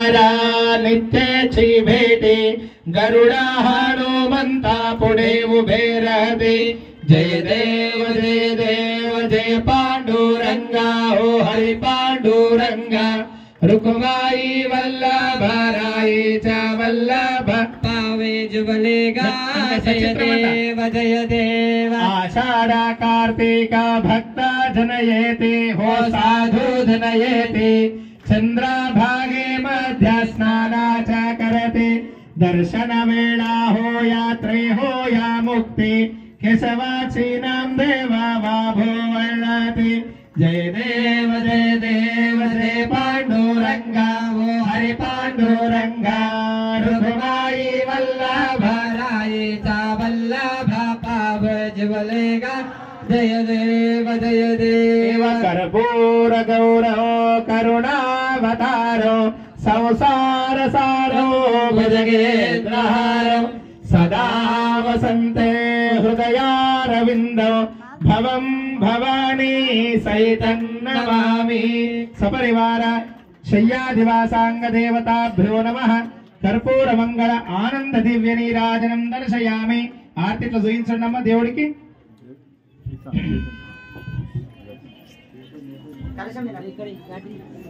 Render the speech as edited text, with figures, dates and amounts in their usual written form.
नित्याची भेटे गरुडा हनुमंता पुढे उभे राहते जय देव जय पांडुरंगा हो हरि पांडुरंगा रुक्माई वल्लभ रायेचा वल्लभ पावे जुबलेगा जय देव आषाढा कार्तिका भक्त जनयेते हो साधु जनयेते चंद्रभागे मध्य स्नानाचा करते दर्शन वेळा हो यात्रे हो या मुक्ती केशवाची नामदेवा वाभो वळते जय देव जय पांडुरंगा वो हरि पांडुरंगा रुक्माई वल्लभ रायेचा वल्लभ पाव जुबलेगा जय देव कर्पूर गौरव करुणावतारो संसार सारो भुजगेन्द्रहारो सदा वसन्ते हृदयारविन्दो भवं भवानी सहितं नमामि सपरिवार शय्याधिवासांग देवताभ्यो नमः कर्पूर मंगल आनंद दिव्य नीराजनं दर्शयामि आरतीలో చూయించండి అమ్మ దేవుడికి